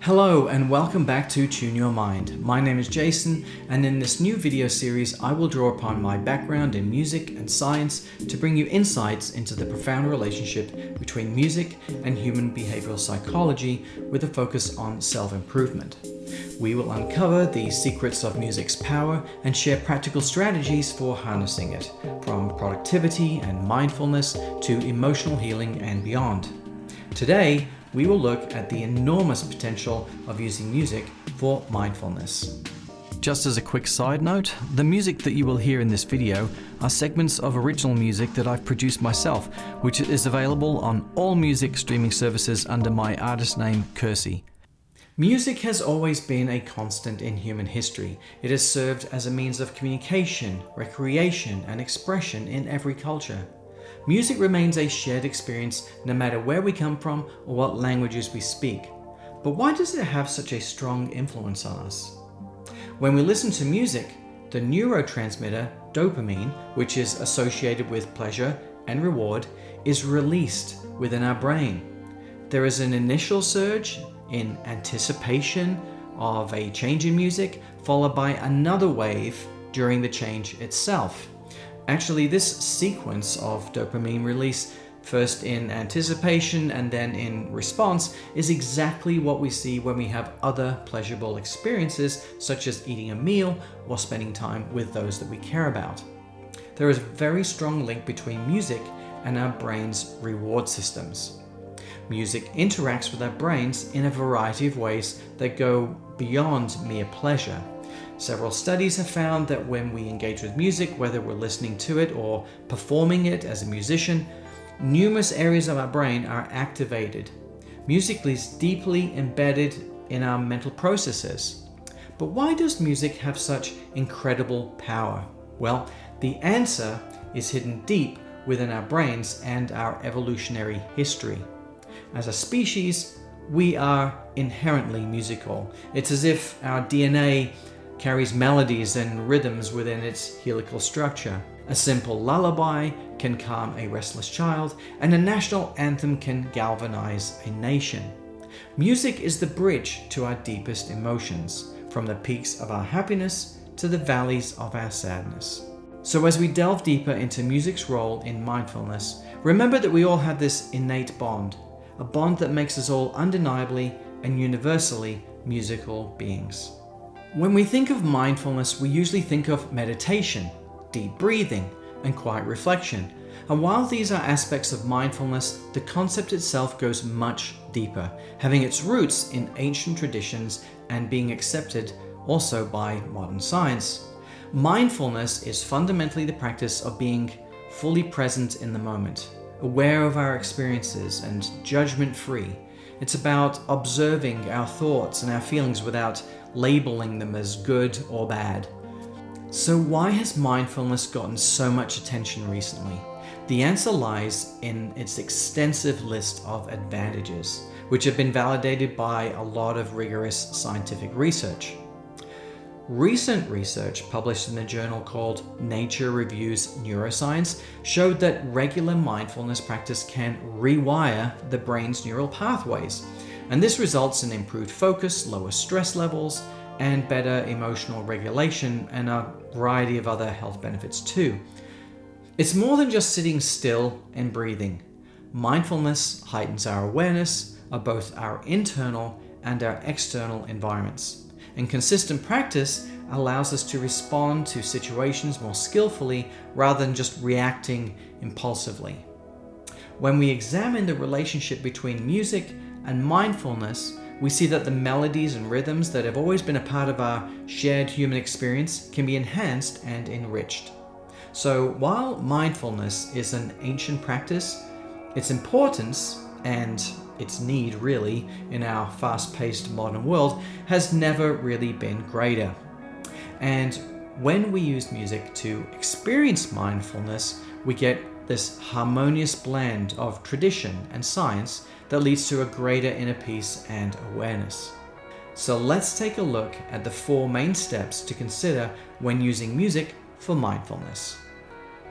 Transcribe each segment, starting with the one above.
Hello and welcome back to Tune Your Mind. My name is Jason, and in this new video series I will draw upon my background in music and science to bring you insights into the profound relationship between music and human behavioral psychology with a focus on self-improvement. We will uncover the secrets of music's power and share practical strategies for harnessing it, from productivity and mindfulness to emotional healing and beyond. Today, we will look at the enormous potential of using music for mindfulness. Just as a quick side note, the music that you will hear in this video are segments of original music that I've produced myself, which is available on all music streaming services under my artist name, Kersey. Music has always been a constant in human history. It has served as a means of communication, recreation, and expression in every culture. Music remains a shared experience no matter where we come from or what languages we speak. But why does it have such a strong influence on us? When we listen to music, the neurotransmitter dopamine, which is associated with pleasure and reward, is released within our brain. There is an initial surge in anticipation of a change in music, followed by another wave during the change itself. Actually, this sequence of dopamine release, first in anticipation and then in response, is exactly what we see when we have other pleasurable experiences, such as eating a meal or spending time with those that we care about. There is a very strong link between music and our brain's reward systems. Music interacts with our brains in a variety of ways that go beyond mere pleasure. Several studies have found that when we engage with music, whether we're listening to it or performing it as a musician, numerous areas of our brain are activated. Music is deeply embedded in our mental processes. But why does music have such incredible power? Well, the answer is hidden deep within our brains and our evolutionary history. As a species, we are inherently musical. It's as if our DNA carries melodies and rhythms within its helical structure. A simple lullaby can calm a restless child, and a national anthem can galvanize a nation. Music is the bridge to our deepest emotions, from the peaks of our happiness to the valleys of our sadness. So as we delve deeper into music's role in mindfulness, remember that we all have this innate bond, a bond that makes us all undeniably and universally musical beings. When we think of mindfulness, we usually think of meditation, deep breathing, and quiet reflection. And while these are aspects of mindfulness, the concept itself goes much deeper, having its roots in ancient traditions and being accepted also by modern science. Mindfulness is fundamentally the practice of being fully present in the moment, aware of our experiences and judgment-free. It's about observing our thoughts and our feelings without labeling them as good or bad. So why has mindfulness gotten so much attention recently? The answer lies in its extensive list of advantages, which have been validated by a lot of rigorous scientific research. Recent research published in a journal called Nature Reviews Neuroscience showed that regular mindfulness practice can rewire the brain's neural pathways, and this results in improved focus, lower stress levels, and better emotional regulation, and a variety of other health benefits too. It's more than just sitting still and breathing. Mindfulness heightens our awareness of both our internal and our external environments. And consistent practice allows us to respond to situations more skillfully rather than just reacting impulsively. When we examine the relationship between music and mindfulness, we see that the melodies and rhythms that have always been a part of our shared human experience can be enhanced and enriched. So while mindfulness is an ancient practice, its importance and its need really in our fast-paced modern world has never really been greater. And when we use music to experience mindfulness, we get this harmonious blend of tradition and science that leads to a greater inner peace and awareness. So let's take a look at the 4 main steps to consider when using music for mindfulness.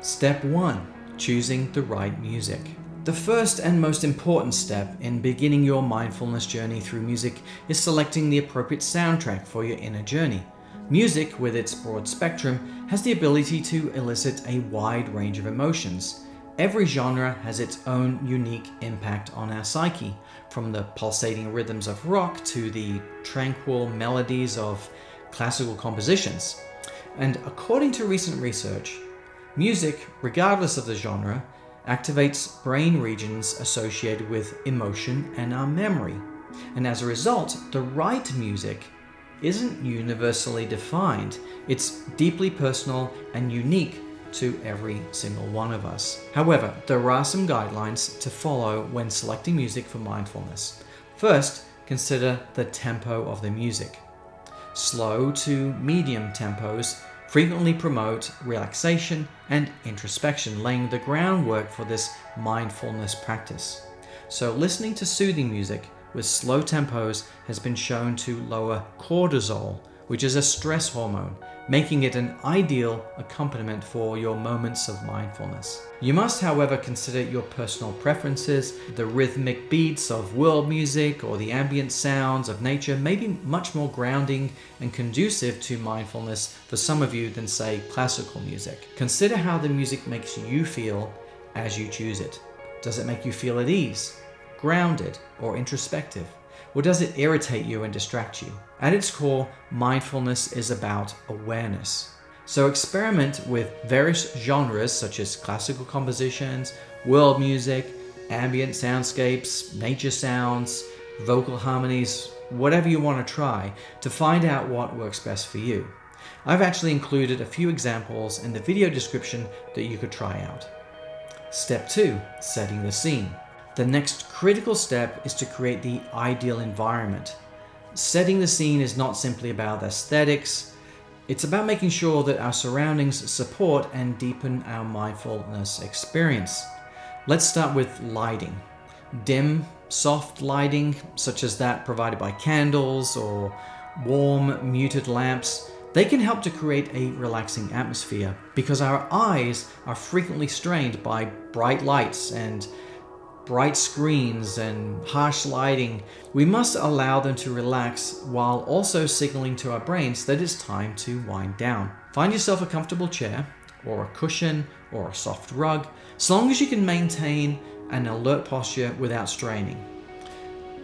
Step 1. Choosing the right music. The first and most important step in beginning your mindfulness journey through music is selecting the appropriate soundtrack for your inner journey. Music, with its broad spectrum, has the ability to elicit a wide range of emotions. Every genre has its own unique impact on our psyche, from the pulsating rhythms of rock to the tranquil melodies of classical compositions. And according to recent research, music, regardless of the genre, activates brain regions associated with emotion and our memory. And as a result, the right music isn't universally defined. It's deeply personal and unique to every single one of us. However, there are some guidelines to follow when selecting music for mindfulness. First, consider the tempo of the music. Slow to medium tempos frequently promote relaxation and introspection, laying the groundwork for this mindfulness practice. So listening to soothing music with slow tempos has been shown to lower cortisol, which is a stress hormone, making it an ideal accompaniment for your moments of mindfulness. You must, however, consider your personal preferences. The rhythmic beats of world music or the ambient sounds of nature may be much more grounding and conducive to mindfulness for some of you than, say, classical music. Consider how the music makes you feel as you choose it. Does it make you feel at ease, grounded, or introspective? Or does it irritate you and distract you? At its core, mindfulness is about awareness. So experiment with various genres such as classical compositions, world music, ambient soundscapes, nature sounds, vocal harmonies, whatever you want to try to find out what works best for you. I've actually included a few examples in the video description that you could try out. Step 2, setting the scene. The next critical step is to create the ideal environment. Setting the scene is not simply about aesthetics. It's about making sure that our surroundings support and deepen our mindfulness experience. Let's start with lighting. Dim, soft lighting, such as that provided by candles or warm, muted lamps, they can help to create a relaxing atmosphere because our eyes are frequently strained by bright lights and bright screens and harsh lighting. We must allow them to relax while also signaling to our brains that it's time to wind down. Find yourself a comfortable chair or a cushion or a soft rug, so long as you can maintain an alert posture without straining.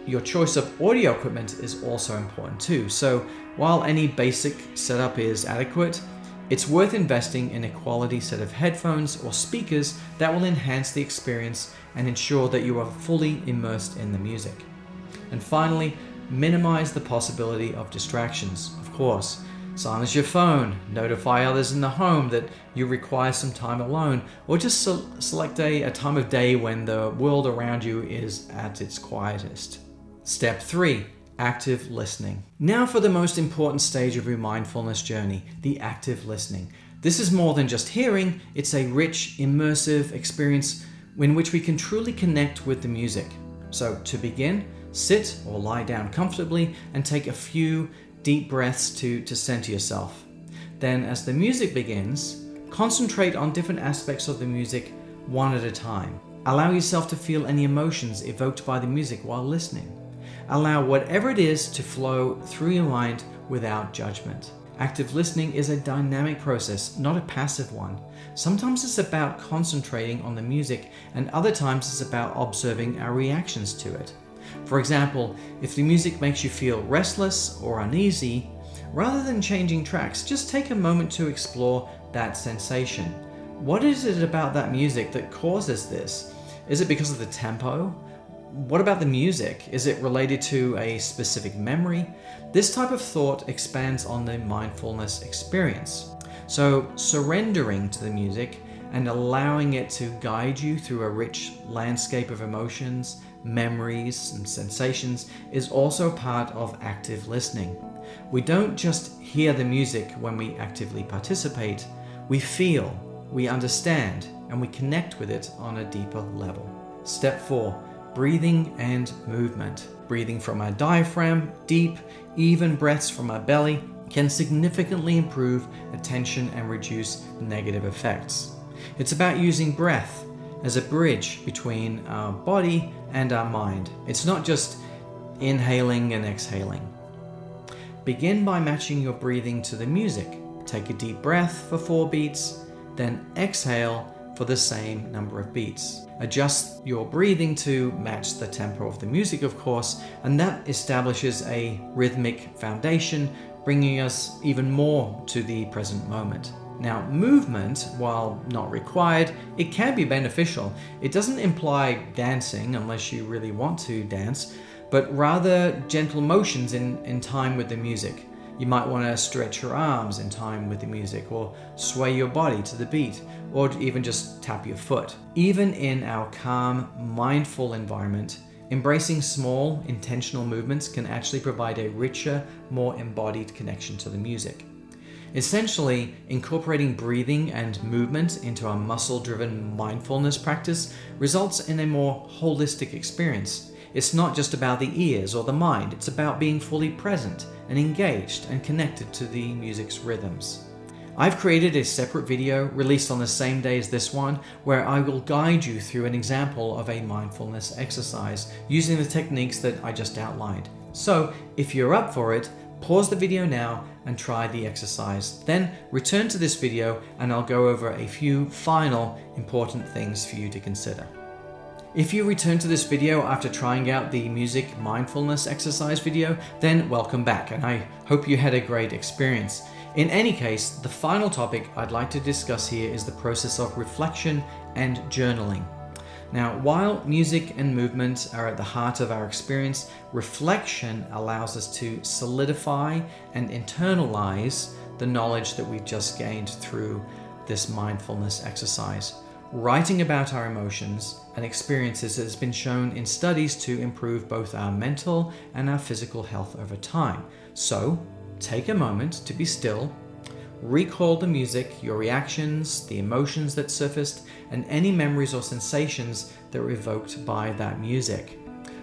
Your choice of audio equipment is also important too. So while any basic setup is adequate, it's worth investing in a quality set of headphones or speakers that will enhance the experience and ensure that you are fully immersed in the music. And finally, minimize the possibility of distractions. Of course, silence your phone, notify others in the home that you require some time alone, or just select a time of day when the world around you is at its quietest. Step 3. Active listening. Now for the most important stage of your mindfulness journey, the active listening. This is more than just hearing, it's a rich, immersive experience in which we can truly connect with the music. So to begin, sit or lie down comfortably and take a few deep breaths to center yourself. Then as the music begins, concentrate on different aspects of the music one at a time. Allow yourself to feel any emotions evoked by the music while listening. Allow whatever it is to flow through your mind without judgment. Active listening is a dynamic process, not a passive one. Sometimes it's about concentrating on the music, and other times it's about observing our reactions to it. For example, if the music makes you feel restless or uneasy, rather than changing tracks, just take a moment to explore that sensation. What is it about that music that causes this? Is it because of the tempo? What about the music? Is it related to a specific memory? This type of thought expands on the mindfulness experience. So surrendering to the music and allowing it to guide you through a rich landscape of emotions, memories, and sensations is also part of active listening. We don't just hear the music when we actively participate. We feel, we understand, and we connect with it on a deeper level. Step 4. Breathing and movement. Breathing from our diaphragm, deep, even breaths from our belly can significantly improve attention and reduce negative effects. It's about using breath as a bridge between our body and our mind. It's not just inhaling and exhaling. Begin by matching your breathing to the music. Take a deep breath for 4 beats, then exhale for the same number of beats. Adjust your breathing to match the tempo of the music, of course, and that establishes a rhythmic foundation, bringing us even more to the present moment. Now, movement, while not required, it can be beneficial. It doesn't imply dancing unless you really want to dance, but rather gentle motions in time with the music. You might want to stretch your arms in time with the music, or sway your body to the beat, or even just tap your foot. Even in our calm, mindful environment, embracing small, intentional movements can actually provide a richer, more embodied connection to the music. Essentially, incorporating breathing and movement into our muscle-driven mindfulness practice results in a more holistic experience. It's not just about the ears or the mind, it's about being fully present and engaged and connected to the music's rhythms. I've created a separate video released on the same day as this one, where I will guide you through an example of a mindfulness exercise using the techniques that I just outlined. So, if you're up for it, pause the video now and try the exercise. Then return to this video and I'll go over a few final important things for you to consider. If you return to this video after trying out the music mindfulness exercise video, then welcome back, and I hope you had a great experience. In any case, the final topic I'd like to discuss here is the process of reflection and journaling. Now, while music and movement are at the heart of our experience, reflection allows us to solidify and internalize the knowledge that we've just gained through this mindfulness exercise. Writing about our emotions and experiences has been shown in studies to improve both our mental and our physical health over time. So, take a moment to be still, recall the music, your reactions, the emotions that surfaced, and any memories or sensations that were evoked by that music.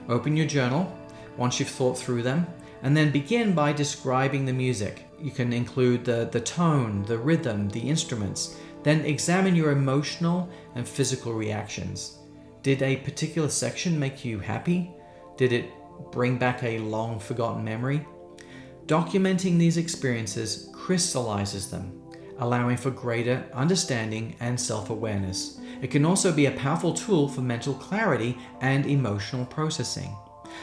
Open your journal once you've thought through them, and then begin by describing the music. You can include the tone, the rhythm, the instruments. Then examine your emotional and physical reactions. Did a particular section make you happy? Did it bring back a long forgotten memory? Documenting these experiences crystallizes them, allowing for greater understanding and self-awareness. It can also be a powerful tool for mental clarity and emotional processing.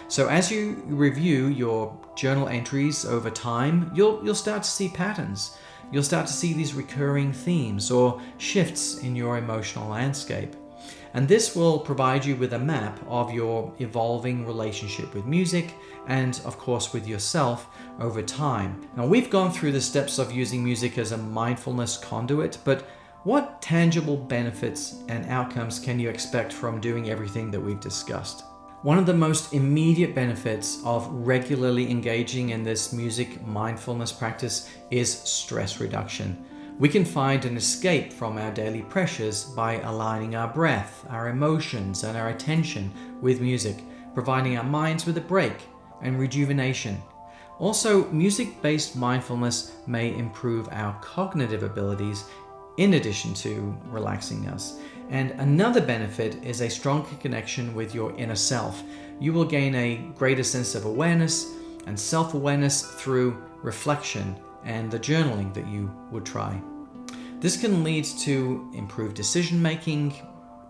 So as you review your journal entries over time, you'll start to see patterns. You'll start to see these recurring themes or shifts in your emotional landscape. And this will provide you with a map of your evolving relationship with music and, of course, with yourself over time. Now, we've gone through the steps of using music as a mindfulness conduit, but what tangible benefits and outcomes can you expect from doing everything that we've discussed? One of the most immediate benefits of regularly engaging in this music mindfulness practice is stress reduction. We can find an escape from our daily pressures by aligning our breath, our emotions, and our attention with music, providing our minds with a break and rejuvenation. Also, music-based mindfulness may improve our cognitive abilities in addition to relaxing us. And another benefit is a stronger connection with your inner self. You will gain a greater sense of awareness and self-awareness through reflection and the journaling that you would try. This can lead to improved decision-making,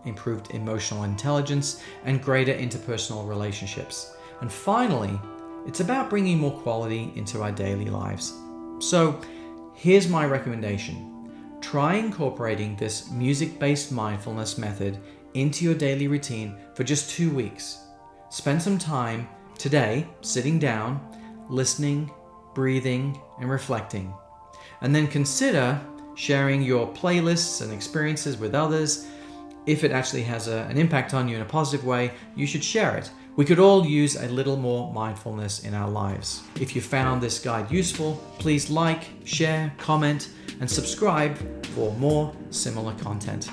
improved emotional intelligence, and greater interpersonal relationships. And finally, it's about bringing more quality into our daily lives. So here's my recommendation. Try incorporating this music-based mindfulness method into your daily routine for just 2 weeks. Spend some time today sitting down, listening, breathing, and reflecting. And then consider sharing your playlists and experiences with others. If it actually has an impact on you in a positive way, you should share it. We could all use a little more mindfulness in our lives. If you found this guide useful, please like, share, comment, and subscribe for more similar content.